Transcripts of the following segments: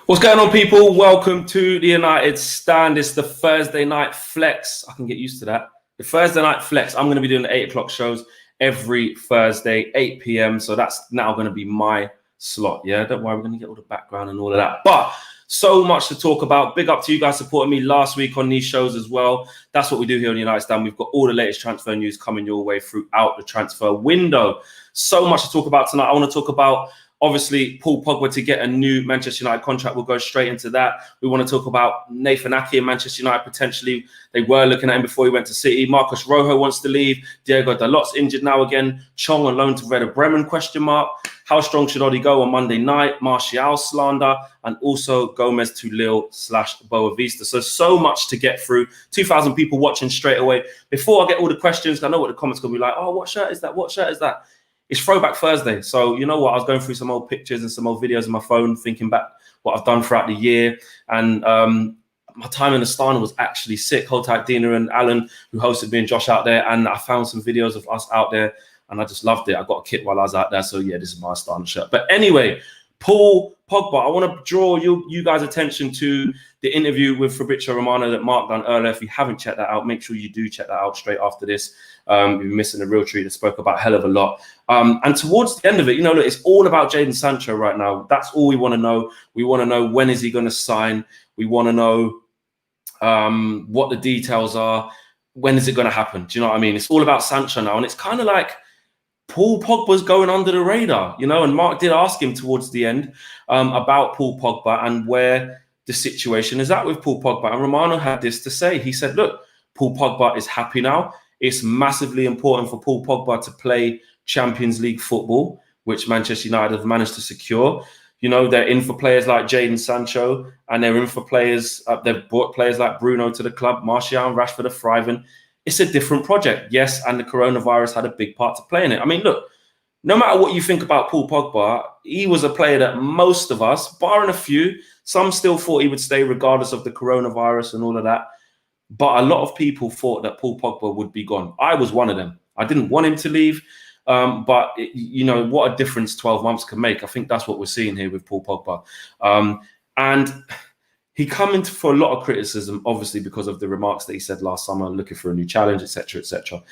What's going on, people? Welcome to the United Stand. It's the Thursday night flex. I can get used to that. The Thursday night flex. I'm going to be doing the 8 o'clock shows every Thursday, 8 p.m. So that's now going to be my slot. Yeah, don't worry. We're going to get all the background and all of that. But so much to talk about. Big up to you guys supporting me last week on these shows as well. That's what we do here on the United Stand. We've got all the latest transfer news coming your way throughout the transfer window. So much to talk about tonight. I want to talk about, obviously, Paul Pogba to get a new Manchester United contract. We'll go straight into that. We want to talk about Nathan Ake and Manchester United potentially. They were looking at him before he went to City. Marcus Rojo wants to leave. Diego Dalot's injured now again. Chong on loan to Werder Bremen, question mark. How strong should Odi go on Monday night? Martial slander. And also Gomez to Lille/Boavista. So much to get through. 2,000 people watching straight away. Before I get all the questions, I know what the comments going to be like. Oh, what shirt is that? What shirt is that? It's Throwback Thursday. So you know what? I was going through some old pictures and some old videos on my phone, thinking back what I've done throughout the year. And my time in Astana was actually sick. Hold tight, Dina and Alan, who hosted me and Josh out there. And I found some videos of us out there and I just loved it. I got a kit while I was out there. So yeah, this is my Astana shirt. But anyway, Paul Pogba, I want to draw you guys' attention to the interview with Fabrizio Romano that Mark done earlier. If you haven't checked that out, make sure you do check that out straight after this. You're missing a real treat. That spoke about a hell of a lot. And towards the end of it, you know, look, it's all about Jadon Sancho right now. That's all we want to know. We want to know, when is he going to sign? We want to know what the details are. When is it going to happen? Do you know what I mean? It's all about Sancho now. And it's kind of like Paul Pogba's going under the radar, you know, and Mark did ask him towards the end about Paul Pogba and where the situation is at with Paul Pogba. And Romano had this to say. He said, look, Paul Pogba is happy now. It's massively important for Paul Pogba to play Champions League football, which Manchester United have managed to secure. You know, they're in for players like Jadon Sancho, and they're in for players, they've brought players like Bruno to the club, Martial and Rashford are thriving. It's a different project, yes, and the coronavirus had a big part to play in it. I mean, look, no matter what you think about Paul Pogba, he was a player that most of us, barring a few, some still thought he would stay regardless of the coronavirus and all of that. But a lot of people thought that Paul Pogba would be gone. I was one of them. I didn't want him to leave, but you know what a difference 12 months can make. I think that's what we're seeing here with Paul Pogba. And he come into for a lot of criticism, obviously, because of the remarks that he said last summer, looking for a new challenge, etc., etc.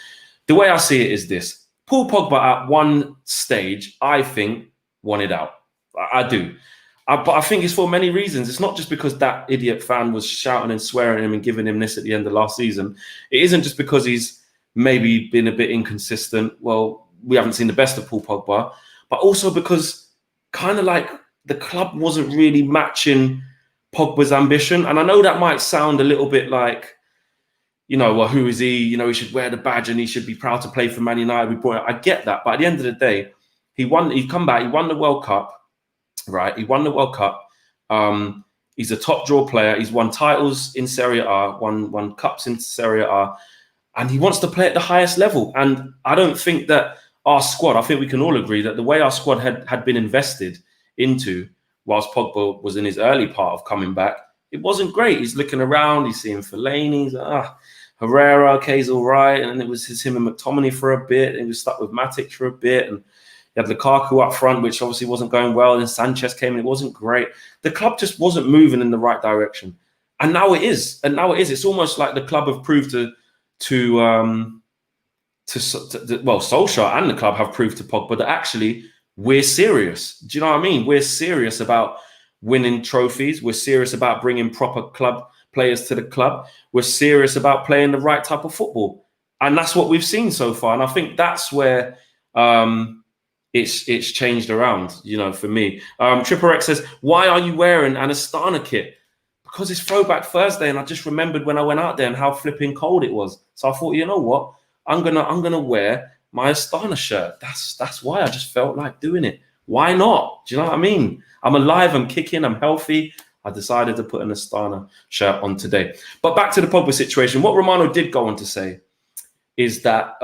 The way I see it is this. Paul Pogba at one stage, I think, wanted out. I do. But I think it's for many reasons. It's not just because that idiot fan was shouting and swearing at him and giving him this at the end of last season. It isn't just because he's maybe been a bit inconsistent. Well, we haven't seen the best of Paul Pogba. But also because kind of like the club wasn't really matching Pogba's ambition. And I know that might sound a little bit like, you know, well, who is he? You know, he should wear the badge and he should be proud to play for Man United. We brought it. I get that. But at the end of the day, he come back, he won the World Cup, right? He won the World Cup. He's a top draw player. He's won titles in Serie A, won cups in Serie A, and he wants to play at the highest level. And I don't think that our squad, I think we can all agree that the way our squad had been invested into whilst Pogba was in his early part of coming back, it wasn't great. He's looking around, he's seeing Fellaini, he's Herrera, okay, he's all right. And it was him and McTominay for a bit. And he was stuck with Matic for a bit. And you had Lukaku up front, which obviously wasn't going well. And Sanchez came in, it wasn't great. The club just wasn't moving in the right direction. And now it is. And now it is. It's almost like the club have proved Solskjaer and the club have proved to Pogba that actually we're serious. Do you know what I mean? We're serious about winning trophies. We're serious about bringing proper club players to the club. We're serious about playing the right type of football. And that's what we've seen so far. And I think that's where it's changed around, you know, for me. Triple X says, why are you wearing an Astana kit? Because it's Throwback Thursday. And I just remembered when I went out there and how flipping cold it was. So I thought, you know what? I'm gonna wear my Astana shirt. That's why I just felt like doing it. Why not? Do you know what I mean? I'm alive, I'm kicking, I'm healthy. I decided to put an Astana shirt on today. But back to the Pogba situation. What Romano did go on to say is that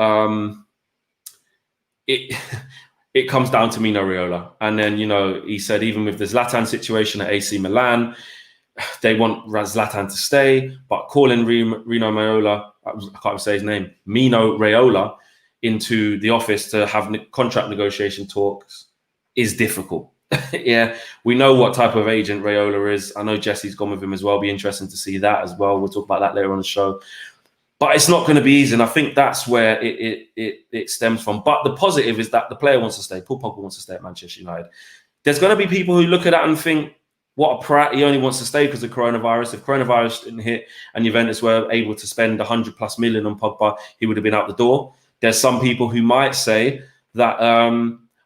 it comes down to Mino Raiola. And then, you know, he said even with the Zlatan situation at AC Milan, they want Zlatan to stay, but calling Mino Raiola, I can't even say his name, Mino Raiola, into the office to have contract negotiation talks is difficult. Yeah, we know what type of agent Raiola is. I know Jesse's gone with him as well. Be interesting to see that as well. We'll talk about that later on the show. But it's not going to be easy, and I think that's where it stems from. But the positive is that the player wants to stay. Paul Pogba wants to stay at Manchester United. There's going to be people who look at that and think, what a prat, he only wants to stay because of coronavirus. If coronavirus didn't hit and Juventus were able to spend 100+ million on Pogba, he would have been out the door. There's some people who might say that,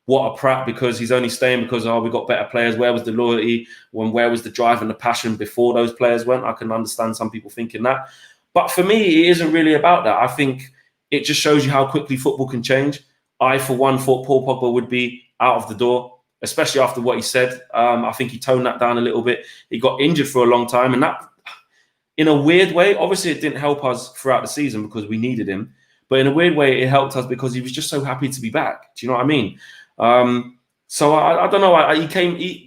what a prat, because he's only staying because, we got better players. Where was the loyalty? Where was the drive and the passion before those players went? I can understand some people thinking that. But for me, it isn't really about that. I think it just shows you how quickly football can change. I, for one, thought Paul Pogba would be out of the door, especially after what he said. I think he toned that down a little bit. He got injured for a long time. And that, in a weird way, obviously it didn't help us throughout the season because we needed him. But in a weird way, it helped us because he was just so happy to be back. Do you know what I mean? So I don't know.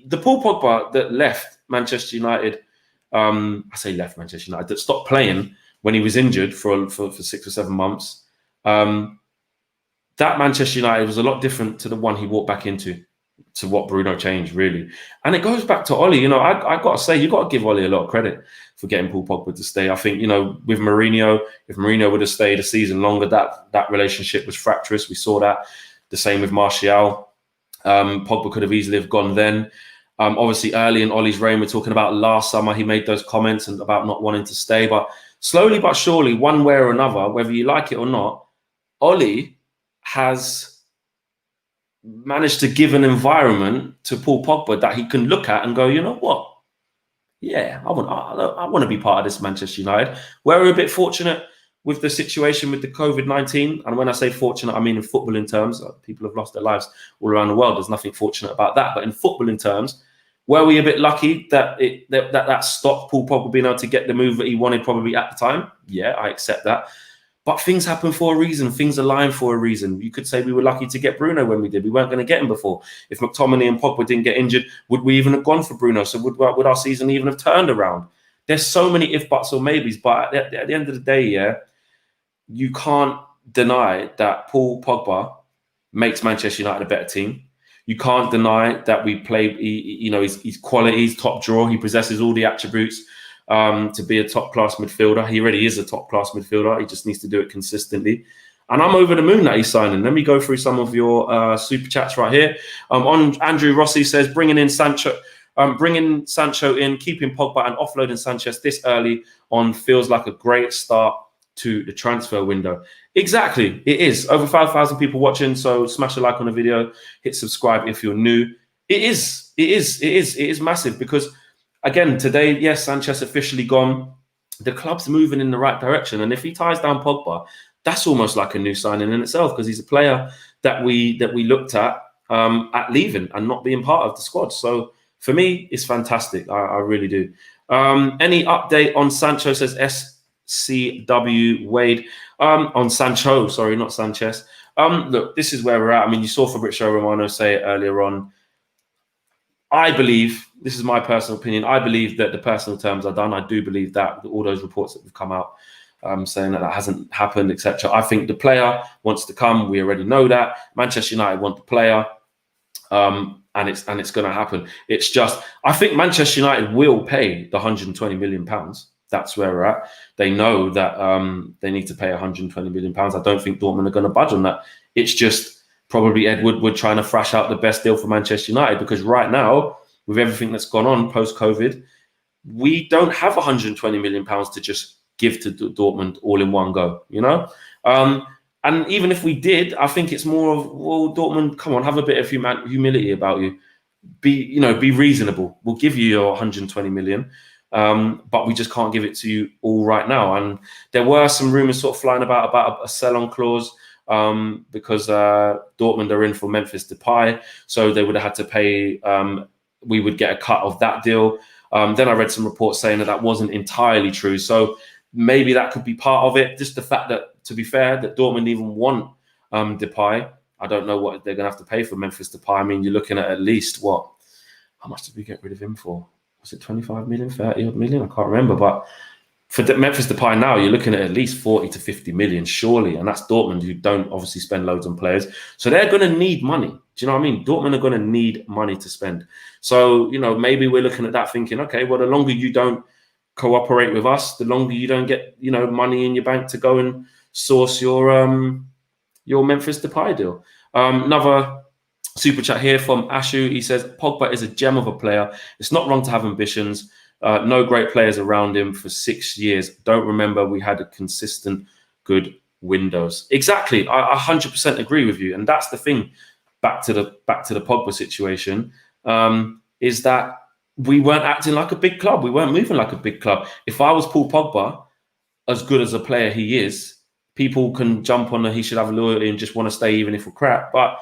The Paul Pogba that left Manchester United, I say left Manchester United, that stopped playing when he was injured for 6 or 7 months. That Manchester United was a lot different to the one he walked back into, to what Bruno changed, really. And it goes back to Ollie. I got to say, you got to give Ollie a lot of credit for getting Paul Pogba to stay. I think, with Mourinho, if Mourinho would have stayed a season longer, that relationship was fractious. We saw that. The same with Martial. Pogba could have easily have gone then. Obviously, early in Ollie's reign, we're talking about last summer, he made those comments about not wanting to stay. But slowly but surely, one way or another, whether you like it or not, Ollie has managed to give an environment to Paul Pogba that he can look at and go, you know what? Yeah, I want to be part of this Manchester United. We're a bit fortunate with the situation with the COVID-19. And when I say fortunate, I mean in footballing terms. People have lost their lives all around the world. There's nothing fortunate about that. But in footballing terms, were we a bit lucky that that stopped Paul Pogba being able to get the move that he wanted probably at the time? Yeah, I accept that. But things happen for a reason. Things align for a reason. You could say we were lucky to get Bruno when we did. We weren't going to get him before. If McTominay and Pogba didn't get injured, would we even have gone for Bruno? So would our season even have turned around? There's so many if, buts, or maybes. But at the end of the day, yeah, you can't deny that Paul Pogba makes Manchester United a better team. You can't deny that we play, his qualities, top draw. He possesses all the attributes to be a top-class midfielder. He already is a top-class midfielder. He just needs to do it consistently. And I'm over the moon that he's signing. Let me go through some of your super chats right here. On Andrew Rossi says, bringing Sancho in, keeping Pogba and offloading Sanchez this early on feels like a great start to the transfer window. Exactly, it is. Over 5,000 people watching, so smash a like on the video, hit subscribe if you're new. It is massive because, again, today, yes, Sanchez officially gone. The club's moving in the right direction, and if he ties down Pogba, that's almost like a new signing in itself because he's a player that we looked at leaving and not being part of the squad. So for me, it's fantastic. I really do. Any update on Sancho, says SCW Wade. On Sancho, sorry, not Sanchez. Look, this is where we're at. I mean, you saw Fabrizio Romano say it earlier on. I believe, this is my personal opinion, I believe that the personal terms are done. I do believe that all those reports that have come out saying that hasn't happened, etc. I think the player wants to come. We already know that. Manchester United want the player, and it's going to happen. It's just, I think Manchester United will pay the £120 million. That's where we're at. They know that they need to pay £120 million. I don't think Dortmund are going to budge on that. It's just probably Ed Woodward trying to thrash out the best deal for Manchester United, because right now, with everything that's gone on post-COVID, we don't have £120 million to just give to Dortmund all in one go, And even if we did, I think it's more of, well, Dortmund, come on, have a bit of humility about you. Be reasonable. We'll give you your £120 million. But we just can't give it to you all right now. And there were some rumors sort of flying about a sell-on clause because Dortmund are in for Memphis Depay, so they would have had to pay. We would get a cut of that deal. Then I read some reports saying that wasn't entirely true. So maybe that could be part of it. Just the fact that, to be fair, that Dortmund even want Depay. I don't know what they're going to have to pay for Memphis Depay. I mean, you're looking at least what? How much did we get rid of him for? Was it 25 million, 30 million? I can't remember, but For Memphis Depay now, you're looking at least 40 to 50 million, surely. And that's Dortmund, who don't obviously spend loads on players. So they're going to need money. Do you know what I mean? Dortmund are going to need money to spend. So, maybe we're looking at that thinking, okay, well, the longer you don't cooperate with us, the longer you don't get, money in your bank to go and source your Memphis Depay deal. Another super chat here from Ashu. He says, Pogba is a gem of a player. It's not wrong to have ambitions. No great players around him for 6 years. Don't remember we had a consistent good windows. Exactly. I 100% agree with you. And that's the thing. Back to the Pogba situation, is that we weren't acting like a big club. We weren't moving like a big club. If I was Paul Pogba, as good as a player he is, people can jump on that he should have loyalty and just want to stay even if we're crap. But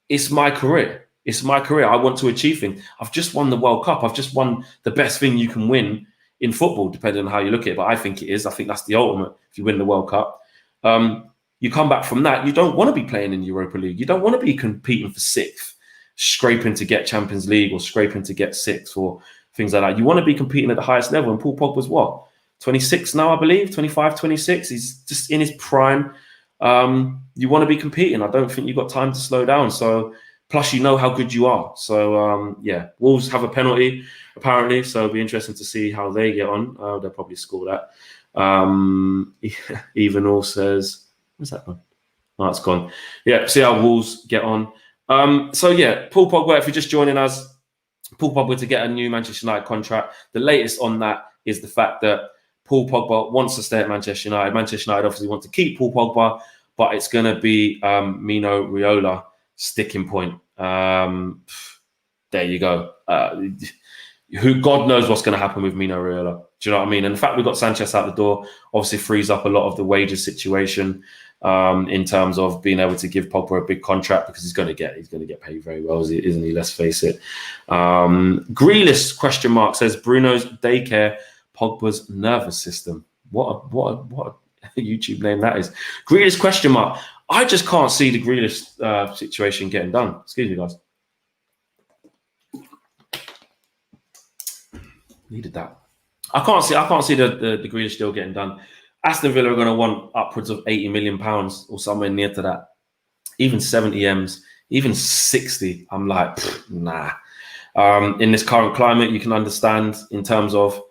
it's my career. It's my career. I want to achieve things. I've just won the World Cup. I've just won the best thing you can win in football, depending on how you look at it. But I think it is. I think that's the ultimate if you win the World Cup. You come back from that, you don't want to be playing in Europa League. You don't want to be competing for 6th, scraping to get Champions League or scraping to get 6th or things like that. You want to be competing at the highest level. And Paul Pogba's what? 26 now, I believe, 25, 26. He's just in his prime. You want to be competing. I don't think you've got time to slow down. So, plus you know how good you are. So, Wolves have a penalty, apparently. So it'll be interesting to see how they get on. They'll probably score that. Even all says, where's that gone? Oh, it's gone. Yeah, see how Wolves get on. Paul Pogba, if you're just joining us, Paul Pogba to get a new Manchester United contract. The latest on that is the fact that Paul Pogba wants to stay at Manchester United. Manchester United obviously want to keep Paul Pogba, but it's going to be Mino Raiola sticking point. There you go. Who God knows what's going to happen with Mino Raiola. Do you know what I mean? And the fact we've got Sanchez out the door obviously frees up a lot of the wages situation in terms of being able to give Pogba a big contract because he's going to get paid very well, isn't he? Let's face it. Grealish question mark says Bruno's daycare, Pogba's nervous system. What a YouTube name that is. Grealish question mark. I just can't see the Grealish situation getting done. Excuse me, guys. Needed that. I can't see the Grealish deal getting done. Aston Villa are going to want upwards of £80 million or somewhere near to that. Even 70 M's, even 60. I'm like, nah. In this current climate, you can understand in terms of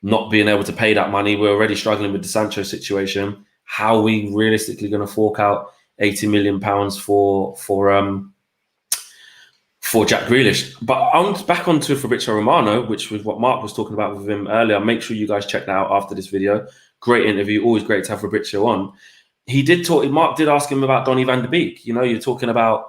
not being able to pay that money. We're already struggling with the Sancho situation. How are we realistically going to fork out £80 million for Jack Grealish? But back onto Fabrizio Romano, which was what Mark was talking about with him earlier. Make sure you guys check that out after this video. Great interview. Always great to have Fabrizio on. Mark did ask him about Donny van de Beek. You're talking about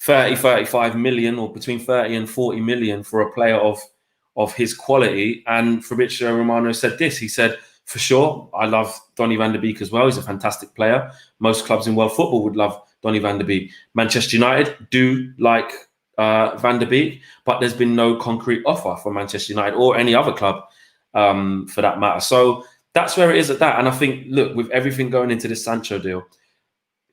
30, 35 million or between 30 and 40 million for a player of his quality. And Fabrizio Romano said this. He said, for sure, I love Donny van de Beek as well. He's a fantastic player. Most clubs in world football would love Donny van de Beek. Manchester United do like Van de Beek, but there's been no concrete offer for Manchester United or any other club for that matter. So that's where it is at that. And I think, look, with everything going into this Sancho deal,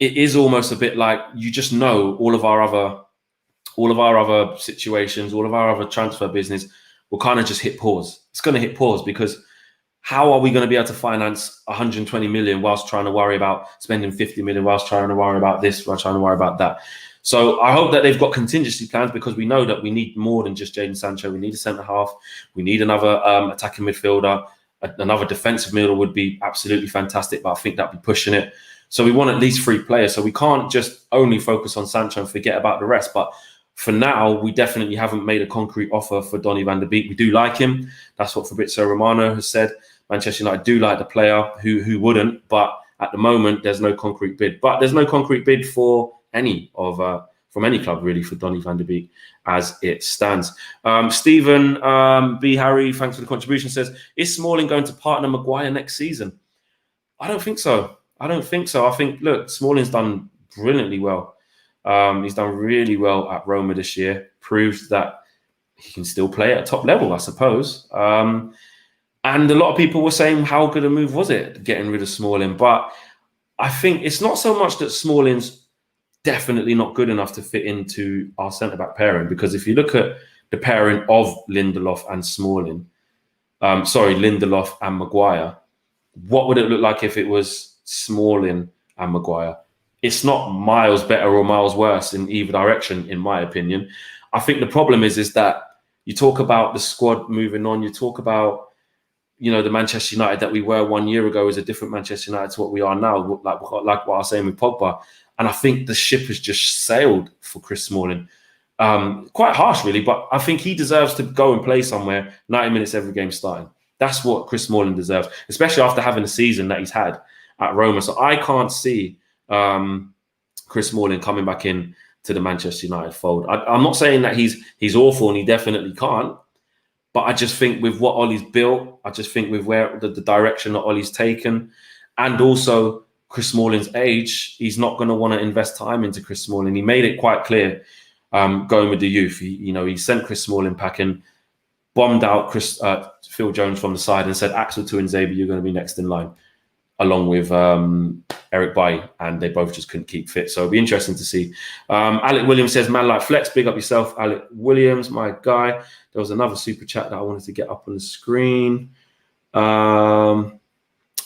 it is almost a bit like you just know all of our other situations, all of our other transfer business will kind of just hit pause. It's going to hit pause because how are we going to be able to finance 120 million whilst trying to worry about spending 50 million, whilst trying to worry about this, whilst trying to worry about that? So I hope that they've got contingency plans because we know that we need more than just Jadon Sancho. We need a centre half. We need another attacking midfielder. Another defensive midfielder would be absolutely fantastic, but I think that'd be pushing it. So we want at least 3 players. So we can't just only focus on Sancho and forget about the rest. But for now, we definitely haven't made a concrete offer for Donny van de Beek. We do like him. That's what Fabrizio Romano has said. Manchester United do like the player. Who wouldn't? But at the moment, there's no concrete bid. But there's no concrete bid for from any club really for Donny van de Beek as it stands. Stephen B. Harry, thanks for the contribution, says, is Smalling going to partner Maguire next season? I don't think so. I think, look, Smalling's done brilliantly well. He's done really well at Roma this year. Proves that he can still play at a top level, I suppose. And a lot of people were saying, how good a move was it getting rid of Smalling? But I think it's not so much that Smalling's definitely not good enough to fit into our centre-back pairing, because if you look at the pairing of Lindelof and Smalling, Lindelof and Maguire, what would it look like if it was Smalling and Maguire? It's not miles better or miles worse in either direction, in my opinion. I think the problem is that you talk about the squad moving on. You talk about, you know, the Manchester United that we were 1 year ago is a different Manchester United to what we are now, like what I was saying with Pogba. And I think the ship has just sailed for Chris Smalling. Quite harsh, really, but I think he deserves to go and play somewhere 90 minutes every game starting. That's what Chris Smalling deserves, especially after having the season that he's had at Roma. So I can't see Chris Smalling coming back in to the Manchester United fold. I'm not saying that he's awful, and he definitely can't. But I just think with what Ollie's built, I just think with where the direction that Ollie's taken, and also Chris Smalling's age, he's not going to want to invest time into Chris Smalling. He made it quite clear going with the youth. He sent Chris Smalling packing, bombed out Phil Jones from the side and said, Axel Tuanzebe, you're going to be next in line, along with Eric Bailly, and they both just couldn't keep fit. So it'll be interesting to see. Alec Williams says, man like flex, big up yourself, Alec Williams, my guy. There was another super chat that I wanted to get up on the screen. Roma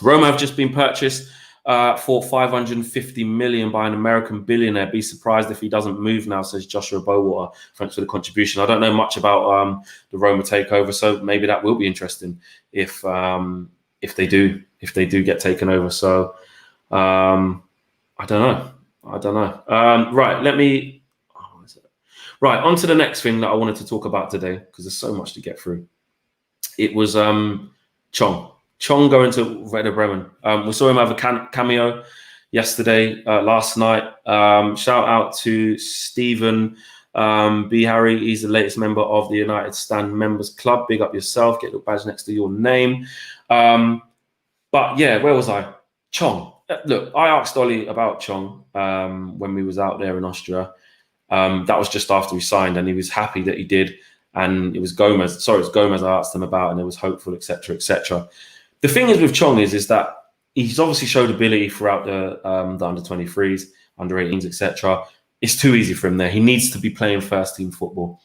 have just been purchased for 550 million by an American billionaire. Be surprised if he doesn't move now, says Joshua Bowater. Thanks for the contribution. I don't know much about the Roma takeover, so maybe that will be interesting if they do get taken over. So I don't know. Right, on to the next thing that I wanted to talk about today, because there's so much to get through. It was Chong going to Werder Bremen. We saw him have a cameo yesterday, last night. Shout out to Stephen B. Harry. He's the latest member of the United Stand Members Club. Big up yourself. Get your badge next to your name. But yeah, where was I? Chong. Look, I asked Ollie about Chong when we was out there in Austria. That was just after he signed, and he was happy that he did. And it was Gomez I asked him about, and it was hopeful, etc., etc. The thing is with Chong is that he's obviously showed ability throughout the under 23s, under 18s, etc. It's too easy for him there. He needs to be playing first team football.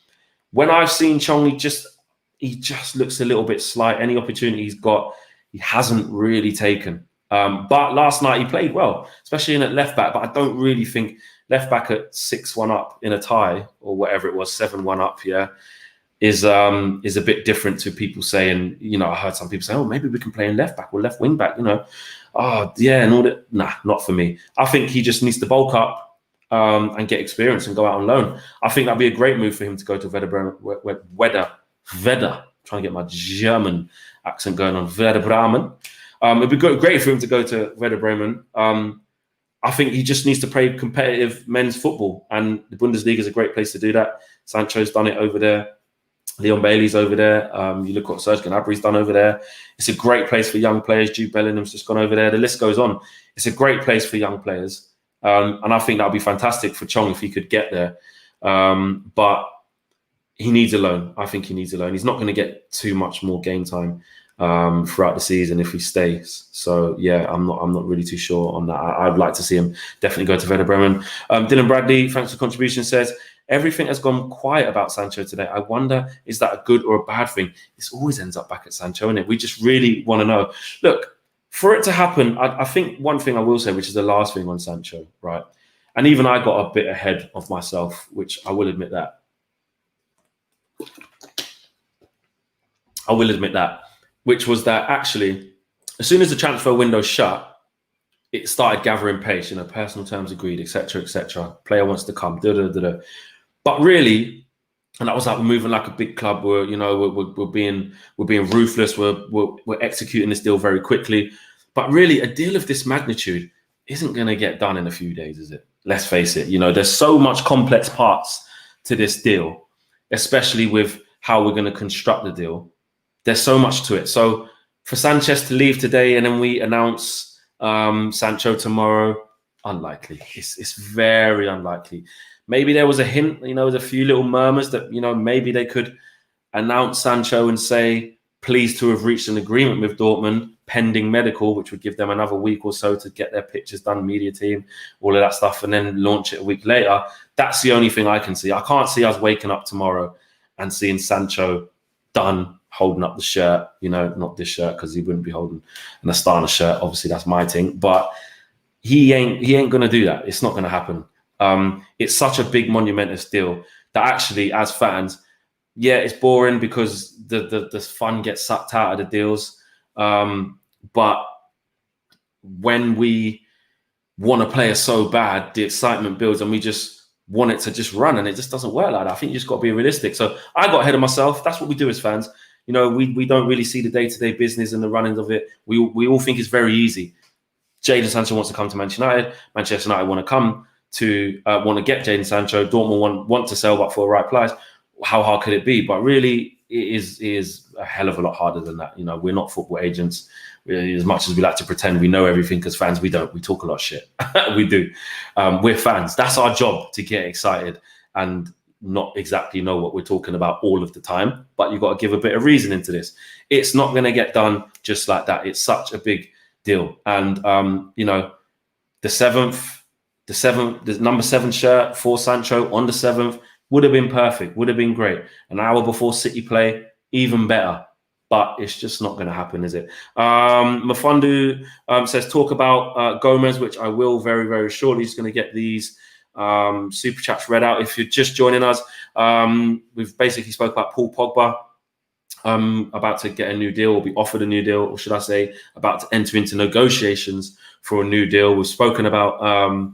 When I've seen Chong, he just looks a little bit slight. Any opportunity he's got, he hasn't really taken. But last night he played well, especially in at left back. But I don't really think left back at 6-1 up in a tie, or whatever it was, 7-1 up, is a bit different to people saying, I heard some people say, oh, maybe we can play in left back or left wing back, and all that. Nah, not for me. I think he just needs to bulk up and get experience and go out on loan. I think that'd be a great move for him to go to Werder Bremen. Trying to get my German accent going on. Werder Bremen. It'd be great for him to go to Werder Bremen. I think he just needs to play competitive men's football, and the Bundesliga is a great place to do that. Sancho's done it over there. Leon Bailey's over there. You look what Serge Gnabry's done over there. It's a great place for young players. Jude Bellingham's just gone over there. The list goes on. It's a great place for young players. And I think that would be fantastic for Chong if he could get there. But he needs a loan. I think he needs a loan. He's not going to get too much more game time throughout the season if he stays. So yeah, I'm not really too sure on that. I'd like to see him definitely go to Werder Bremen. Dylan Bradley, thanks for the contribution, says, everything has gone quiet about Sancho today. I wonder, is that a good or a bad thing? This always ends up back at Sancho, isn't it? We just really want to know. Look, for it to happen, I think one thing I will say, which is the last thing on Sancho, right? And even I got a bit ahead of myself, which I will admit that. Which was that actually, as soon as the transfer window shut, it started gathering pace, personal terms agreed, etc., etc. Player wants to come, But really, and that was like we're moving like a big club. We're being ruthless. We're executing this deal very quickly. But really, a deal of this magnitude isn't going to get done in a few days, is it? Let's face it. There's so much complex parts to this deal, especially with how we're going to construct the deal. There's so much to it. So for Sanchez to leave today and then we announce Sancho tomorrow, unlikely. It's very unlikely. Maybe there was a hint, there's a few little murmurs that, maybe they could announce Sancho and say, pleased to have reached an agreement with Dortmund, pending medical, which would give them another week or so to get their pictures done, media team, all of that stuff, and then launch it a week later. That's the only thing I can see. I can't see us waking up tomorrow and seeing Sancho done holding up the shirt, you know, not this shirt because he wouldn't be holding an Astana shirt. Obviously, that's my thing, but he ain't gonna do that. It's not gonna happen. It's such a big monumentous deal that actually, as fans, yeah, it's boring because the fun gets sucked out of the deals. But when we want a player so bad, the excitement builds and we just want it to just run, and it just doesn't work like that. I think you just got to be realistic. So I got ahead of myself. That's what we do as fans. You know, we don't really see the day-to-day business and the runnings of it. We all think it's very easy. Jadon Sancho wants to come to Manchester United. Manchester United want to get Jadon Sancho. Dortmund want to sell, but for the right price. How hard could it be? But really, it is a hell of a lot harder than that. You know, we're not football agents. As much as we like to pretend we know everything as fans, we don't. We talk a lot of shit. We do. We're fans. That's our job, to get excited and not exactly know what we're talking about all of the time. But you've got to give a bit of reason into this. It's not going to get done just like that. It's such a big deal. And, you know, the number 7 shirt for Sancho on the 7th would have been perfect, would have been great. An hour before City play, even better. But it's just not going to happen, is it? Mafundu says, talk about Gomez, which I will very, very shortly. He's going to get these super chats read out. If you're just joining us, we've basically spoke about Paul Pogba about to get a new deal or be offered a new deal, or should I say about to enter into negotiations for a new deal. We've spoken about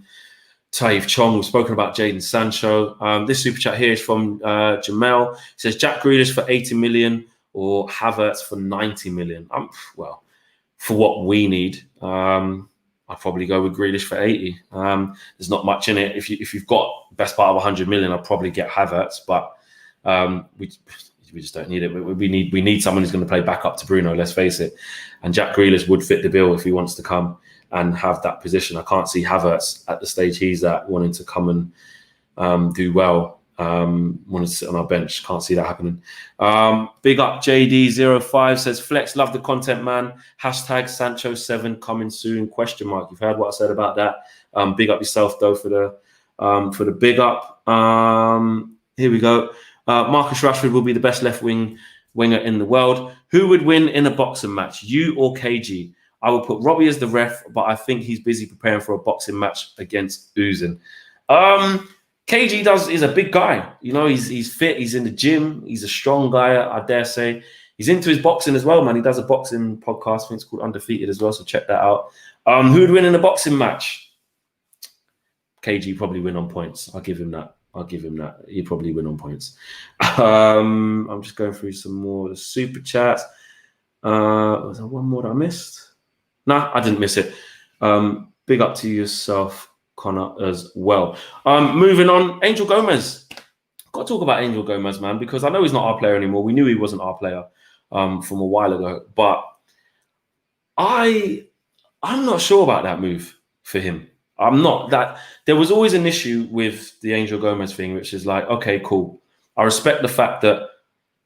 Taif Chong. We've spoken about Jadon Sancho. This super chat here is from Jamel. He says, Jack Grealish for 80 million or Havertz for 90 million. Well, for what we need, I'd probably go with Grealish for 80. There's not much in it. If you've got best part of 100 million, I'd probably get Havertz, but we just don't need it. We need someone who's going to play back up to Bruno, let's face it. And Jack Grealish would fit the bill if he wants to come and have that position. I can't see Havertz at the stage he's at wanting to come and do well. Wanted to sit on our bench. Can't see that happening. Big up JD05 says, Flex, love the content, man. Hashtag Sancho7 coming soon, ? You've heard what I said about that. Big up yourself though for the big up. Here we go. Marcus Rashford will be the best left winger in the world. Who would win in a boxing match, you or KG? I will put Robbie as the ref, but I think he's busy preparing for a boxing match against Uzun. KG is a big guy. You know, he's fit. He's in the gym. He's a strong guy, I dare say. He's into his boxing as well, man. He does a boxing podcast. I think it's called Undefeated as well, so check that out. Who would win in a boxing match? KG probably win on points. I'll give him that. He'd probably win on points. I'm just going through some more of the super chats. Was there one more that I missed? No, I didn't miss it. Big up to yourself, Connor, as well. Moving on, Angel Gomez. Got to talk about Angel Gomez, man, because I know he's not our player anymore. We knew he wasn't our player from a while ago, but I'm not sure about that move for him. I'm not. That there was always an issue with the Angel Gomez thing, which is like, okay, cool. I respect the fact that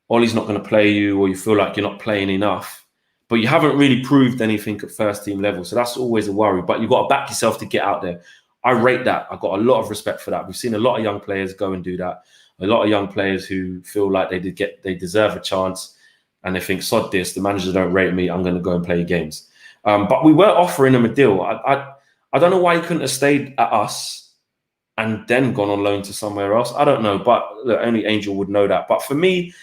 Ollie's not going to play you, or you feel like you're not playing enough, but you haven't really proved anything at first team level. So that's always a worry. But you've got to back yourself to get out there. I rate that. I've got a lot of respect for that. We've seen a lot of young players go and do that. A lot of young players who feel like they deserve a chance, and they think, sod this, the managers don't rate me, I'm going to go and play games. But we were offering him a deal. I don't know why he couldn't have stayed at us and then gone on loan to somewhere else. I don't know, but look, only Angel would know that. But for me,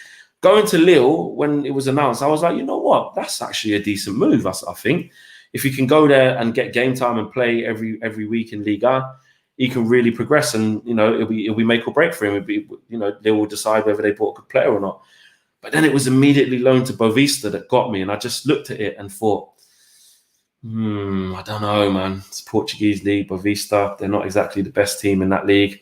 going to Lille, when it was announced, I was like, you know what? That's actually a decent move, I think. If he can go there and get game time and play every week in Liga, he can really progress, and you know it'll be make or break for him. It'll be, you know, they will decide whether they bought a good player or not. But then it was immediately loaned to Boavista that got me, and I just looked at it and thought, I don't know, man. It's Portuguese league, Boavista. They're not exactly the best team in that league.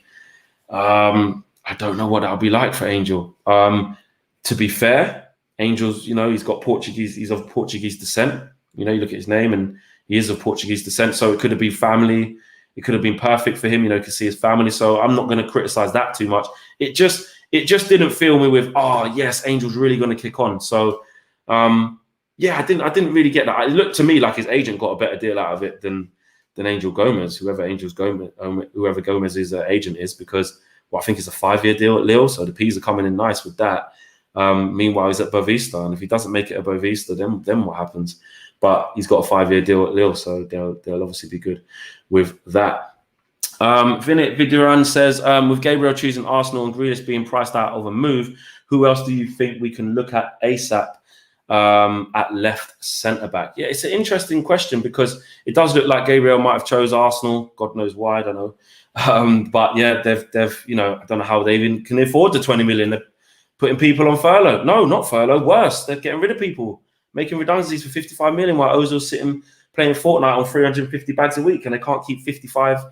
I don't know what that'll be like for Angel. To be fair, Angel's, you know, he's of Portuguese descent. You know, you look at his name and he is of Portuguese descent. So it could have been family. It could have been perfect for him. You know, you could see his family. So I'm not going to criticize that too much. It just didn't fill me with, oh yes, Angel's really going to kick on. So, yeah, I didn't really get that. It looked to me like his agent got a better deal out of it than Angel Gomez, whoever Gomez's agent is, because I think it's a 5-year deal at Lille. So the P's are coming in nice with that. Meanwhile, he's at Boavista, and if he doesn't make it at Boavista, then what happens? But he's got a 5-year deal at Lille, so they'll obviously be good with that. Vinit Viduran says, with Gabriel choosing Arsenal and Grealish being priced out of a move, who else do you think we can look at ASAP at left centre-back? Yeah, it's an interesting question because it does look like Gabriel might have chose Arsenal. God knows why, I don't know. But yeah, they've I don't know how they even can afford the 20 million. They're putting people on furlough. No, not furlough. Worse, they're getting rid of people, making redundancies for 55 million while Ozil's sitting playing Fortnite on 350 bags a week and they can't keep 55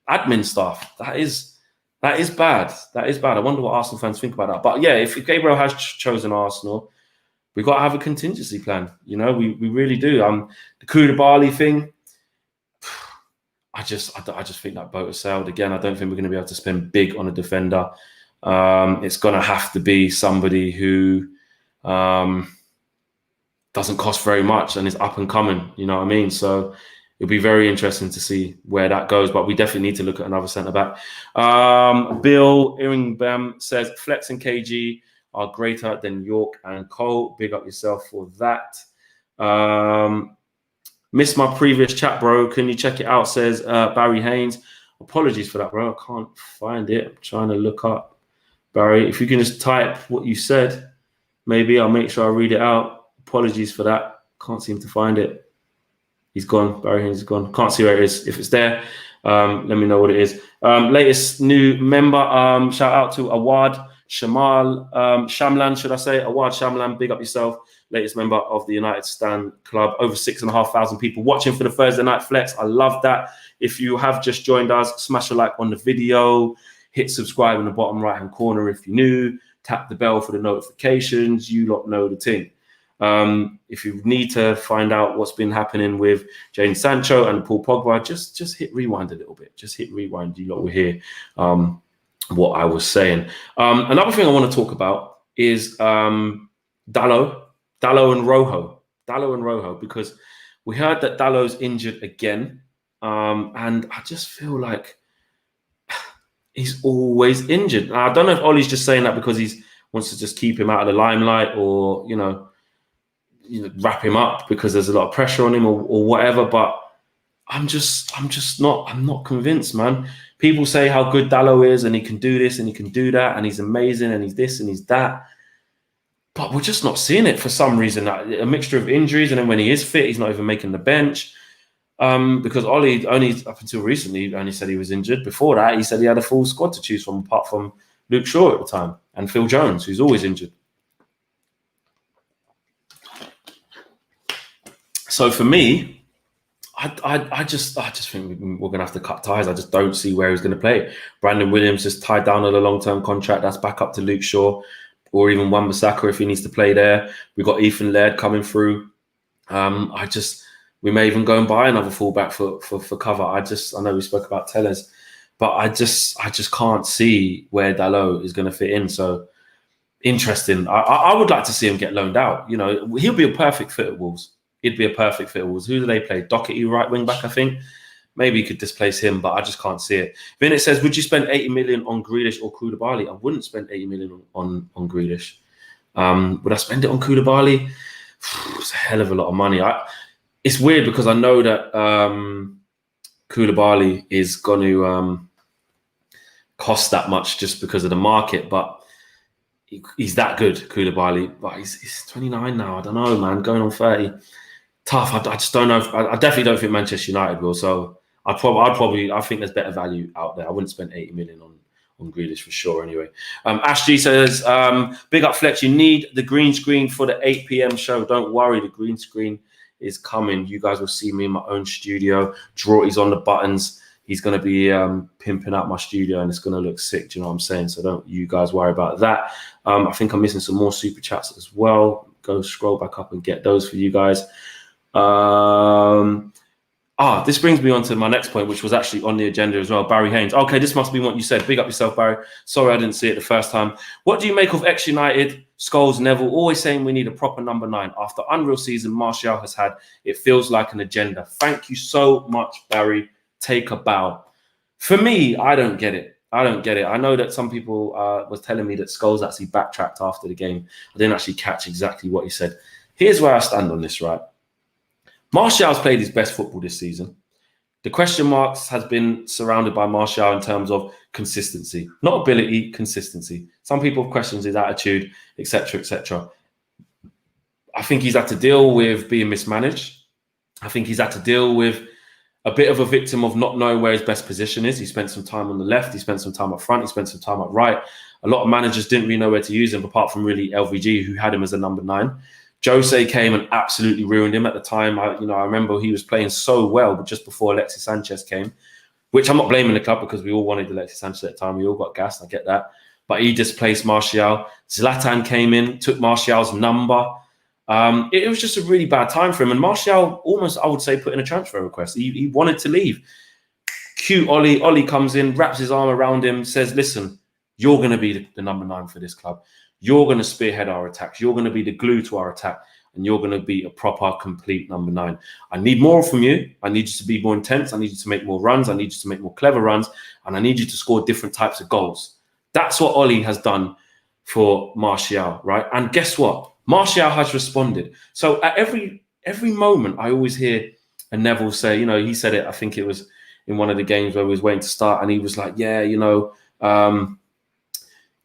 admin staff. That is bad. That is bad. I wonder what Arsenal fans think about that. But yeah, if Gabriel has chosen Arsenal, we've got to have a contingency plan. We really do. The Koulibaly thing, I just think that boat has sailed again. I don't think we're going to be able to spend big on a defender. It's going to have to be somebody who doesn't cost very much and is up and coming. You know what I mean? So it'll be very interesting to see where that goes, but we definitely need to look at another centre-back. Bill Iringbam says, Flex and KG are greater than York and Cole. Big up yourself for that. Missed my previous chat, bro. Can you check it out? Says Barry Haynes. Apologies for that, bro. I can't find it. I'm trying to look up. Barry, if you can just type what you said, maybe I'll make sure I read it out. Apologies for that. Can't seem to find it. He's gone. Barry Haynes is gone. Can't see where it is. If it's there, let me know what it is. Latest new member. Shout out to Awad Shamlan, should I say? Awad Shamlan, big up yourself. Latest member of the United Stand Club. Over 6,500 people watching for the Thursday Night Flex. I love that. If you have just joined us, smash a like on the video. Hit subscribe in the bottom right-hand corner if you're new. Tap the bell for the notifications. You lot know the thing. If you need to find out what's been happening with Jadon Sancho and Paul Pogba, just hit rewind a little bit. Just hit rewind. You lot will hear what I was saying. Another thing I want to talk about is Dalot and Rojo, because we heard that Dalot's injured again, and I just feel like he's always injured. Now, I don't know if Ollie's just saying that because he wants to just keep him out of the limelight, or wrap him up because there's a lot of pressure on him, or whatever. But I'm not convinced, man. People say how good Dalot is and he can do this and he can do that and he's amazing and he's this and he's that. But we're just not seeing it for some reason. A mixture of injuries, and then when he is fit, he's not even making the bench. Because Ollie only up until recently only said he was injured. Before that, he said he had a full squad to choose from, apart from Luke Shaw at the time and Phil Jones, who's always injured. So for me, I just think we're going to have to cut ties. I just don't see where he's going to play. Brandon Williams just tied down on a long-term contract. That's back up to Luke Shaw, or even Wan-Bissaka if he needs to play there. We've got Ethan Laird coming through. We may even go and buy another fullback for cover. I know we spoke about Tellez, but I just can't see where Dalot is going to fit in. So interesting. I would like to see him get loaned out. He'll be a perfect fit at Wolves. He'd be a perfect fit at Wolves. Who do they play? Doherty, right wing back, I think. Maybe he could displace him, but I just can't see it. Then it says, would you spend 80 million on Grealish or Koulibaly? I wouldn't spend 80 million on Grealish. Would I spend it on Koulibaly? It's a hell of a lot of money. It's weird because I know that Koulibaly is going to cost that much just because of the market, but he's that good, Koulibaly. But he's 29 now. I don't know, man. Going on 30. Tough. I just don't know. I definitely don't think Manchester United will. So I think there's better value out there. I wouldn't spend 80 million on Grealish for sure anyway. Ash G says, big up Flex, you need the green screen for the 8 p.m. show. Don't worry, the green screen is coming. You guys will see me in my own studio. He's on the buttons. He's going to be pimping out my studio and it's going to look sick. Do you know what I'm saying? So don't you guys worry about that. I think I'm missing some more super chats as well. Go scroll back up and get those for you guys. This brings me on to my next point, which was actually on the agenda as well. Barry Haynes. Okay, this must be what you said. Big up yourself, Barry. Sorry I didn't see it the first time. What do you make of ex-United, Scholes, Neville, always saying we need a proper number 9? After unreal season Martial has had, it feels like an agenda. Thank you so much, Barry. Take a bow. For me, I don't get it. I don't get it. I know that some people was telling me that Scholes actually backtracked after the game. I didn't actually catch exactly what he said. Here's where I stand on this, right? Martial's played his best football this season. The question marks has been surrounded by Martial in terms of consistency, not ability, consistency. Some people have questioned his attitude, etc., etc. I think he's had to deal with being mismanaged. I think he's had to deal with a bit of a victim of not knowing where his best position is. He spent some time on the left. He spent some time up front. He spent some time up right. A lot of managers didn't really know where to use him, apart from really LVG, who had him as a number 9. Jose came and absolutely ruined him at the time. I remember he was playing so well, but just before Alexis Sanchez came, which I'm not blaming the club because we all wanted Alexis Sanchez at the time. We all got gassed. I get that. But he displaced Martial. Zlatan came in, took Martial's number. It was just a really bad time for him. And Martial almost, I would say, put in a transfer request. He wanted to leave. Cute Ollie. Ollie comes in, wraps his arm around him, says, listen, you're going to be the number 9 for this club. You're going to spearhead our attacks. You're going to be the glue to our attack. And you're going to be a proper, complete number 9. I need more from you. I need you to be more intense. I need you to make more runs. I need you to make more clever runs. And I need you to score different types of goals. That's what Ollie has done for Martial, right? And guess what? Martial has responded. So at every moment, I always hear a Neville say, he said it, I think it was in one of the games where we was waiting to start, and he was like,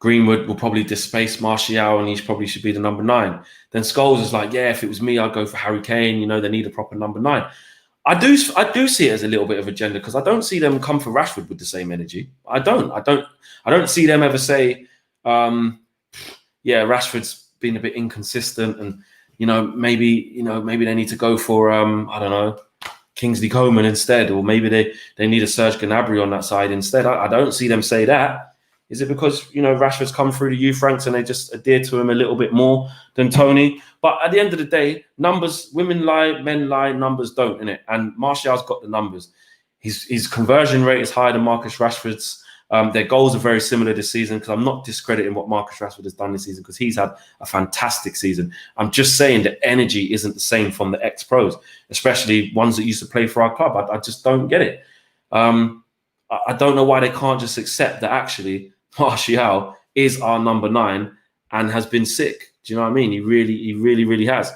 Greenwood will probably displace Martial and he probably should be the number 9. Then Scholes is like, yeah, if it was me, I'd go for Harry Kane. They need a proper number 9. I do see it as a little bit of agenda because I don't see them come for Rashford with the same energy. I don't see them ever say, Rashford's been a bit inconsistent and, maybe they need to go for, Kingsley Coman instead, or maybe they need a Serge Gnabry on that side instead. I don't see them say that. Is it because, Rashford's come through the youth ranks and they just adhere to him a little bit more than Tony? But at the end of the day, numbers, women lie, men lie, numbers don't, innit? And Martial's got the numbers. His conversion rate is higher than Marcus Rashford's. Their goals are very similar this season, because I'm not discrediting what Marcus Rashford has done this season, because he's had a fantastic season. I'm just saying the energy isn't the same from the ex-pros, especially ones that used to play for our club. I just don't get it. I don't know why they can't just accept that actually Martial is our number 9 and has been sick. Do you know what I mean? He really has.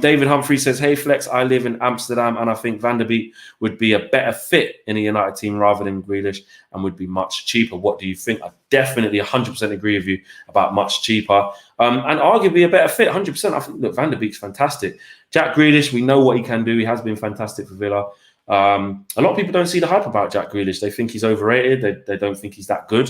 David Humphrey says, hey, Flex, I live in Amsterdam and I think Van der Beek would be a better fit in a United team rather than Grealish and would be much cheaper. What do you think? I definitely 100% agree with you about much cheaper and arguably a better fit, 100%. I think, look, Van der Beek's fantastic. Jack Grealish, we know what he can do. He has been fantastic for Villa. A lot of people don't see the hype about Jack Grealish. They think he's overrated. They don't think he's that good.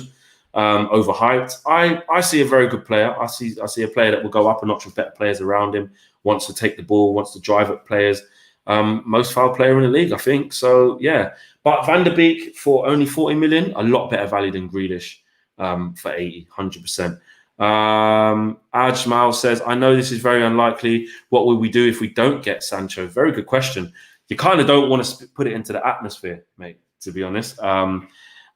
Overhyped. I see a very good player. I see a player that will go up a notch with better players around him, wants to take the ball, wants to drive at players. Most foul player in the league, I think. So, yeah. But Van der Beek for only 40 million, a lot better value than Grealish for 80, 100%. Ajmal says, I know this is very unlikely. What will we do if we don't get Sancho? Very good question. You kind of don't want to put it into the atmosphere, mate, to be honest.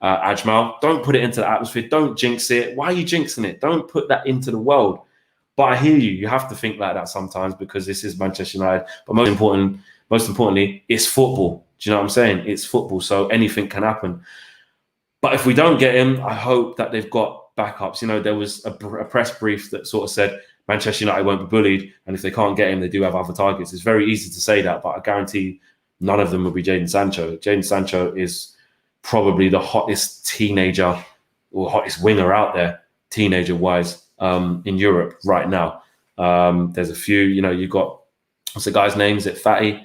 Ajmal, don't put it into the atmosphere. Don't jinx it. Why are you jinxing it? Don't put that into the world. But I hear you. You have to think like that sometimes because this is Manchester United. But most importantly, it's football. Do you know what I'm saying? It's football, so anything can happen. But if we don't get him, I hope that they've got backups. There was a press brief that sort of said Manchester United won't be bullied, and if they can't get him, they do have other targets. It's very easy to say that, but I guarantee none of them will be Jadon Sancho. Jadon Sancho is probably the hottest teenager or hottest winger out there, teenager-wise, in Europe right now. There's a few, you've got, what's the guy's name? Is it Fatty?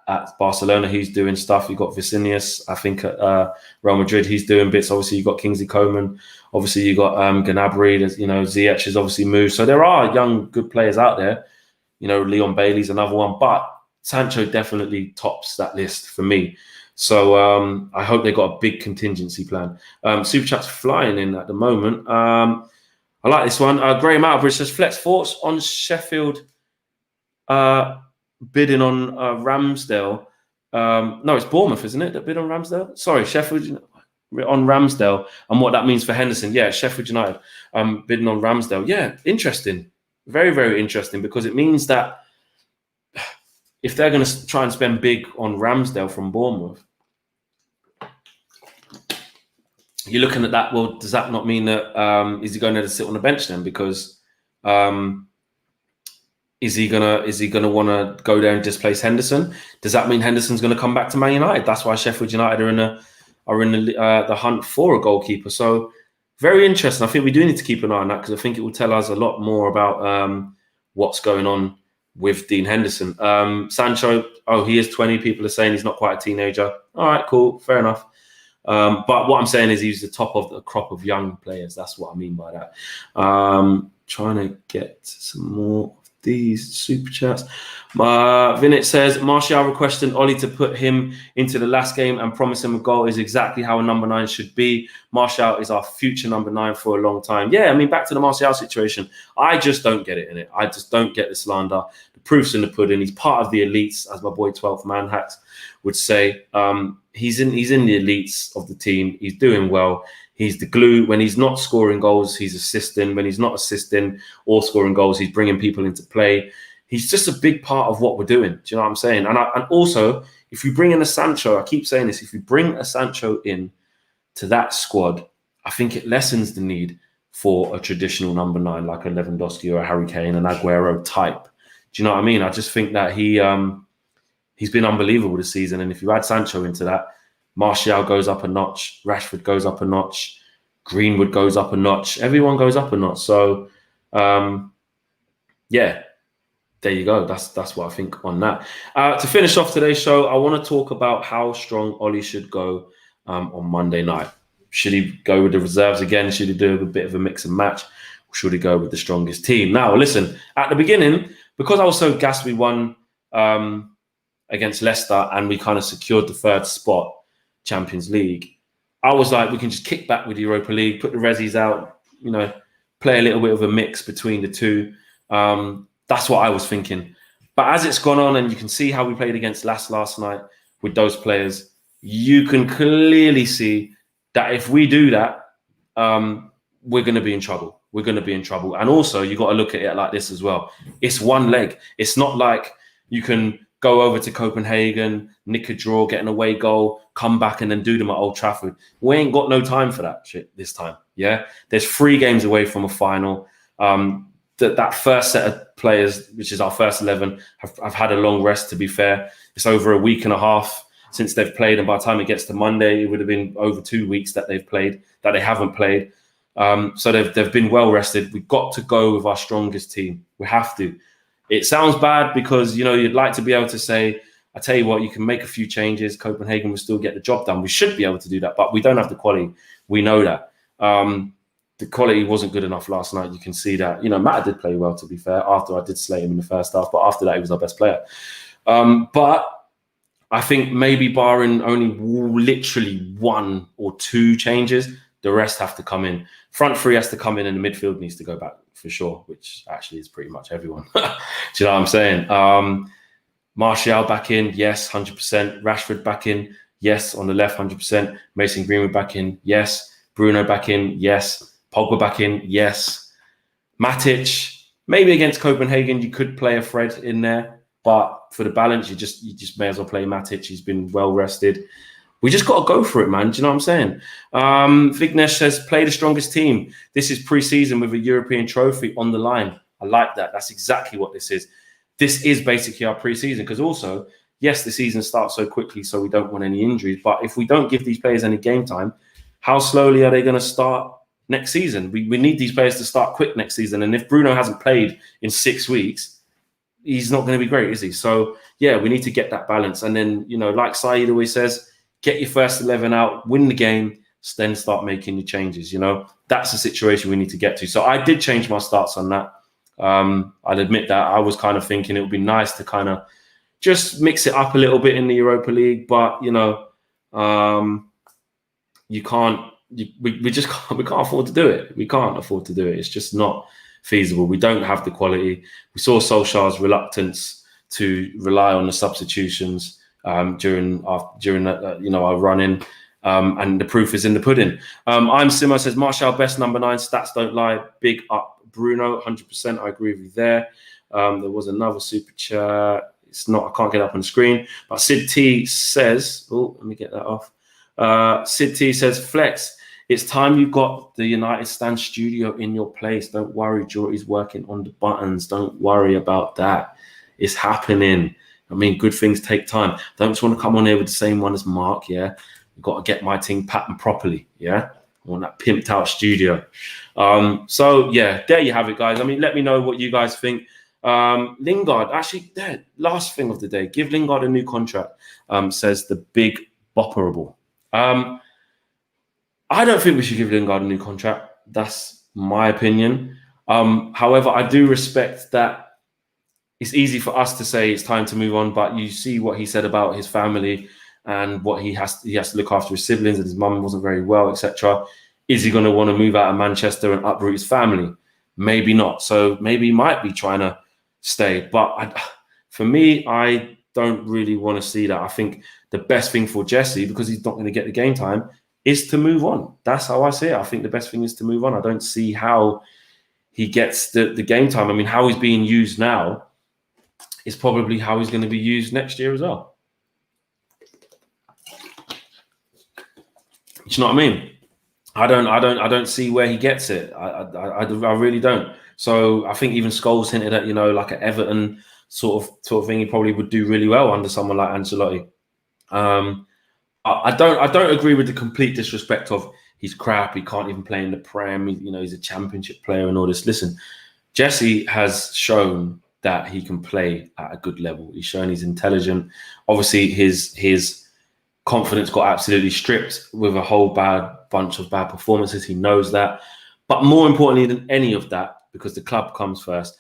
At Barcelona, he's doing stuff. You've got Vicinius, I think, at Real Madrid, he's doing bits. Obviously, you've got Kingsley Coman. Obviously, you've got Gnabry. There's, Ziyech has obviously moved. So there are young, good players out there. Leon Bailey's another one. But Sancho definitely tops that list for me. So I hope they got a big contingency plan. Super Chat's flying in at the moment. I like this one. Graham Outbridge says, Flex, thoughts on Sheffield bidding on Ramsdale? No, it's Bournemouth, isn't it, that bid on Ramsdale? Sorry, Sheffield on Ramsdale and what that means for Henderson. Yeah, Sheffield United bidding on Ramsdale. Yeah, interesting. Very, very interesting, because it means that if they're going to try and spend big on Ramsdale from Bournemouth, you're looking at that. Well, does that not mean that is he going to sit on the bench then? Because is he gonna want to go there and displace Henderson? Does that mean Henderson's going to come back to Man United? That's why Sheffield United are in the hunt for a goalkeeper. So very interesting. I think we do need to keep an eye on that, because I think it will tell us a lot more about what's going on with Dean Henderson. Sancho, he is 20. People are saying he's not quite a teenager. All right, cool, fair enough. But what I'm saying is he's the top of the crop of young players. That's what I mean by that. Trying to get some more of these super chats. Vinit says, Martial requesting Oli to put him into the last game and promise him a goal is exactly how a number 9 should be. Martial is our future number 9 for a long time. Yeah, I mean, back to the Martial situation. I just don't get it in it. I just don't get the slander. The proof's in the pudding. He's part of the elites, as my boy 12th Man Hacks would say. He's in the elites of the team. He's doing well. He's the glue. When he's not scoring goals, he's assisting. When he's not assisting or scoring goals, he's bringing people into play. He's just a big part of what we're doing. Do you know what I'm saying? And also, if you bring in a Sancho, I keep saying this, if you bring a Sancho in to that squad, I think it lessens the need for a traditional number 9 like a Lewandowski or a Harry Kane, an Aguero type. Do you know what I mean? I just think that he's been unbelievable this season. And if you add Sancho into that, Martial goes up a notch, Rashford goes up a notch, Greenwood goes up a notch, everyone goes up a notch. So, yeah, there you go. That's what I think on that. To finish off today's show, I want to talk about how strong Oli should go on Monday night. Should he go with the reserves again? Should he do a bit of a mix and match? Or should he go with the strongest team? Now, listen, at the beginning, because I was so gassed we won against Leicester and we kind of secured the 3rd spot, Champions League, I was like, we can just kick back with Europa League, put the resis out, play a little bit of a mix between the two. That's what I was thinking. But as it's gone on, and you can see how we played against last night with those players, you can clearly see that if we do that, we're going to be in trouble. We're going to be in trouble. And also, you got to look at it like this as well. It's one leg. It's not like you can go over to Copenhagen, nick a draw, get an away goal, come back and then do them at Old Trafford. We ain't got no time for that shit this time. Yeah, there's 3 games away from a final. That first set of players, which is our first 11, have had a long rest, to be fair. It's over a week and a half since they've played. And by the time it gets to Monday, it would have been over 2 weeks that they haven't played. So they've been well rested. We've got to go with our strongest team. We have to. It sounds bad because, you'd like to be able to say, I tell you what, you can make a few changes. Copenhagen will still get the job done. We should be able to do that, but we don't have the quality. We know that. The quality wasn't good enough last night. You can see that. Matt did play well, to be fair, after I did slate him in the first half, but after that, he was our best player. But I think maybe barring only literally 1 or 2 changes, the rest have to come in. Front 3 has to come in and the midfield needs to go back for sure, which actually is pretty much everyone. Do you know what I'm saying? Martial back in, yes, 100%. Rashford back in, yes, on the left, 100%. Mason Greenwood back in, yes. Bruno back in, yes. Pogba back in, yes. Matic, maybe against Copenhagen, you could play a Fred in there, but for the balance, you just may as well play Matic. He's been well rested. We just got to go for it, man. Do you know what I'm saying? Vignesh says, play the strongest team. This is pre-season with a European trophy on the line. I like that. That's exactly what this is. This is basically our pre-season, because also, yes, the season starts so quickly, so we don't want any injuries. But if we don't give these players any game time, how slowly are they going to start next season? We need these players to start quick next season. And if Bruno hasn't played in 6 weeks, he's not going to be great, is he? So, yeah, we need to get that balance. And then, like Saeed always says, get your first 11 out, win the game, then start making your changes. That's the situation we need to get to. So I did change my starts on that. I'll admit that I was kind of thinking it would be nice to kind of just mix it up a little bit in the Europa League, but we can't afford to do it. We can't afford to do it. It's just not feasible. We don't have the quality. We saw Solskjaer's reluctance to rely on the substitutions during our run-in, and the proof is in the pudding. I'm Simo says, Martial best number 9, stats don't lie, big up Bruno, 100%. I agree with you there. There was another super chat. It's not, I can't get up on the screen, but Sid T says, let me get that off. Sid T says, Flex, It's time you got the United Stand studio in your place. Don't worry, Jordy's working on the buttons. Don't worry about that. It's happening. I mean, good things take time. Don't just want to come on here with the same one as Mark, yeah? You've got to get my thing patterned properly, yeah? I want that pimped out studio. So, yeah, there you have it, guys. I mean, let me know what you guys think. Lingard, actually, last thing of the day, give Lingard a new contract, says the big bopperable. I don't think we should give Lingard a new contract. That's my opinion. However, I do respect that it's easy for us to say it's time to move on, but you see what he said about his family and what he has to look after his siblings, and his mum wasn't very well, etc. Is he going to want to move out of Manchester and uproot his family? Maybe not. So maybe he might be trying to stay. But for me, I don't really want to see that. I think the best thing for Jesse, because he's not going to get the game time, is to move on. That's how I see it. I think the best thing is to move on. I don't see how he gets the game time. I mean, how he's being used now is probably how he's going to be used next year as well. Do you know what I mean? I don't see where he gets it. I really don't. So I think even Scholes hinted at, like an Everton sort of thing, he probably would do really well under someone like Ancelotti. I don't agree with the complete disrespect of he's crap, he can't even play in the Prem, he's a championship player and all this. Listen, Jesse has shown that he can play at a good level. He's shown he's intelligent. Obviously, his confidence got absolutely stripped with a whole bunch of bad performances. He knows that. But more importantly than any of that, because the club comes first,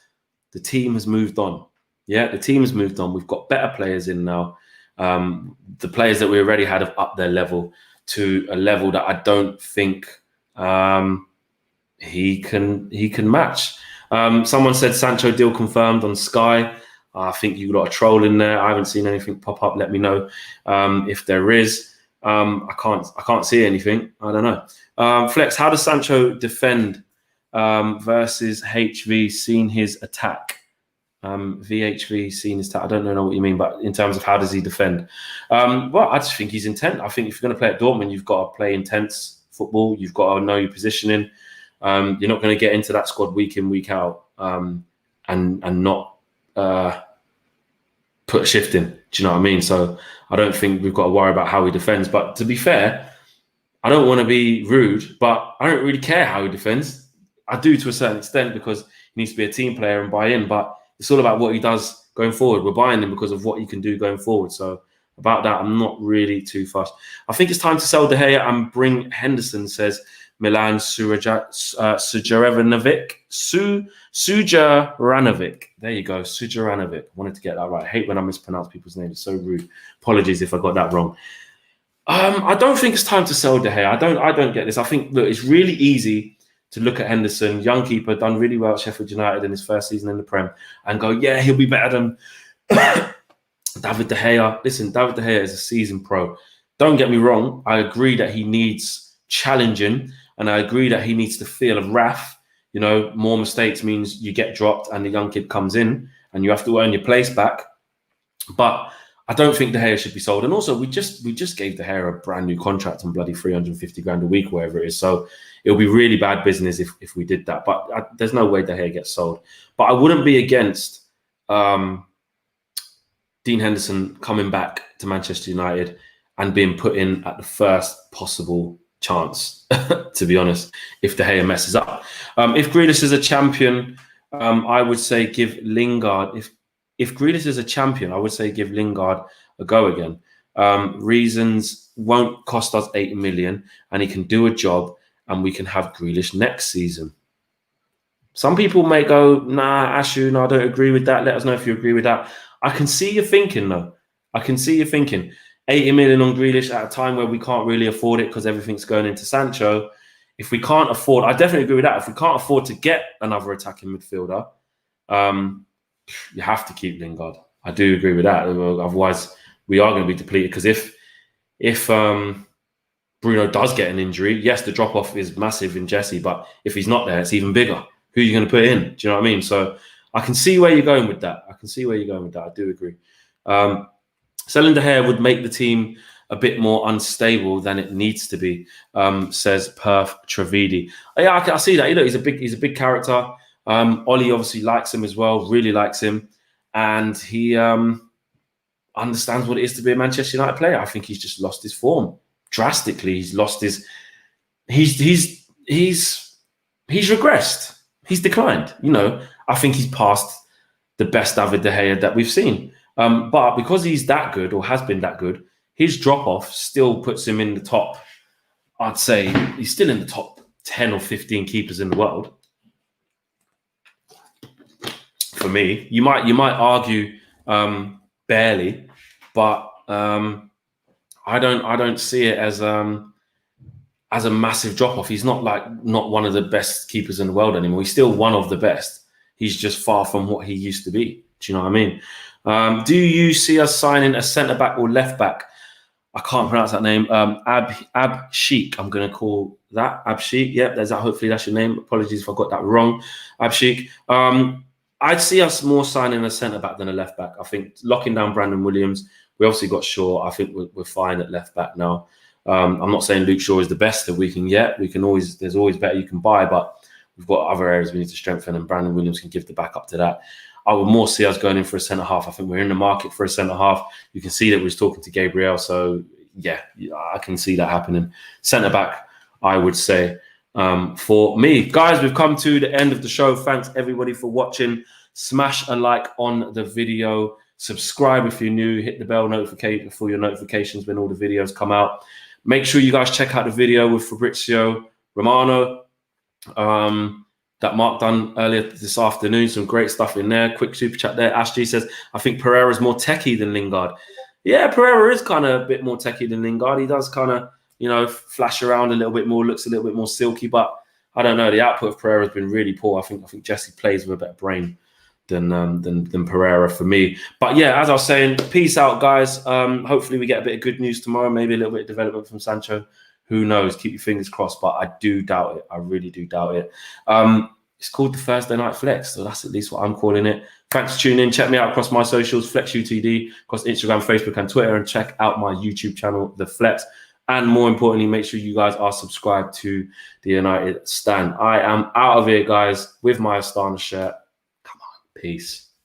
the team has moved on. Yeah, the team has moved on. We've got better players in now. The players that we already had have upped their level to a level that I don't think he can match. Someone said Sancho deal confirmed on Sky. I think you got a troll in there. I haven't seen anything pop up. Let me know if there is. I can't see anything. I don't know. Flex, how does Sancho defend versus HV? Seen his attack. VHV seen his attack. I don't know what you mean, but in terms of how does he defend? Well, I just think he's intent. I think if you're going to play at Dortmund, you've got to play intense football. You've got to know your positioning. You're not going to get into that squad week in, week out, and not put a shift in. Do you know what I mean? So I don't think we've got to worry about how he defends. But to be fair, I don't want to be rude, but I don't really care how he defends. I do to a certain extent because he needs to be a team player and buy in. But it's all about what he does going forward. We're buying him because of what he can do going forward. So about that, I'm not really too fussed. I think it's time to sell De Gea and bring Henderson, says Milan Sujaranovic. Sujaranovic. There you go. Sujaranovic. Wanted to get that right. I hate when I mispronounce people's names. It's so rude. Apologies if I got that wrong. I don't think it's time to sell De Gea. I don't get this. I think, look, it's really easy to look at Henderson, young keeper, done really well at Sheffield United in his first season in the Prem, and go, yeah, he'll be better than David De Gea. Listen, David De Gea is a seasoned pro. Don't get me wrong. I agree that he needs challenging, and I agree that he needs to feel a wrath. More mistakes means you get dropped and the young kid comes in and you have to earn your place back. But I don't think De Gea should be sold. And also, we just gave De Gea a brand new contract on bloody 350 grand a week, wherever it is. So it'll be really bad business if we did that. But there's no way De Gea gets sold. But I wouldn't be against Dean Henderson coming back to Manchester United and being put in at the first possible chance, to be honest, if De Gea messes up. If Grealish is a champion, I would say give Lingard... If Grealish is a champion, I would say give Lingard a go again. Reasons won't cost us 8 million, and he can do a job, and we can have Grealish next season. Some people may go, nah, Ashu, no, I don't agree with that. Let us know if you agree with that. I can see you thinking, though. I can see you thinking 80 million on Grealish at a time where we can't really afford it because everything's going into Sancho. If we can't afford, I definitely agree with that. If we can't afford to get another attacking midfielder, you have to keep Lingard. I do agree with that. Otherwise, we are going to be depleted. Because if Bruno does get an injury, yes, the drop off is massive in Jesse, but if he's not there, it's even bigger. Who are you going to put in? Do you know what I mean? So I can see where you're going with that. I do agree. Selling De Gea would make the team a bit more unstable than it needs to be, says Perth Trevidi. Yeah, I see that. You know, he's a big character. Ollie obviously likes him as well, really likes him, and he understands what it is to be a Manchester United player. I think he's just lost his form drastically. He's lost his. He's regressed. He's declined. You know, I think he's past the best David De Gea that we've seen. But because he's that good, or has been that good, his drop-off still puts him in the top, I'd say he's still in the top 10 or 15 keepers in the world. For me, you might argue barely, but I don't see it as a massive drop-off. He's not one of the best keepers in the world anymore. He's still one of the best. He's just far from what he used to be. Do you know what I mean? Do you see us signing a centre-back or left-back? I can't pronounce that name. Ab Sheik, I'm going to call that. Ab Sheik, yep, hopefully that's your name. Apologies if I got that wrong. Ab Sheik. I'd see us more signing a centre-back than a left-back. I think locking down Brandon Williams. We obviously got Shaw. I think we're fine at left-back now. I'm not saying Luke Shaw is the best that we can get. There's always better you can buy, but we've got other areas we need to strengthen, and Brandon Williams can give the backup to that. I would more see us going in for a centre-half. I think we're in the market for a centre-half. You can see that we was talking to Gabriel, so yeah, I can see that happening. Centre-back, I would say, for me. Guys, we've come to the end of the show. Thanks, everybody, for watching. Smash a like on the video. Subscribe if you're new. Hit the bell notification for your notifications when all the videos come out. Make sure you guys check out the video with Fabrizio Romano that Mark done earlier this afternoon. Some great stuff in there. Quick super chat there. Ash G says, I think Pereira's more techie than Lingard. Yeah, Pereira is kind of a bit more techie than Lingard. He does kind of, you know, flash around a little bit more, looks a little bit more silky, but I don't know. The output of Pereira has been really poor. I think Jesse plays with a better brain than Pereira for me. But yeah, as I was saying, peace out, guys. Hopefully we get a bit of good news tomorrow, maybe a little bit of development from Sancho. Who knows? Keep your fingers crossed, but I do doubt it. I really do doubt it. It's called the Thursday Night Flex, so that's at least what I'm calling it. Thanks for tuning in. Check me out across my socials, FlexUTD, across Instagram, Facebook, and Twitter, and check out my YouTube channel, The Flex. And more importantly, make sure you guys are subscribed to the United Stand. I am out of here, guys, with my Astana shirt. Come on, peace.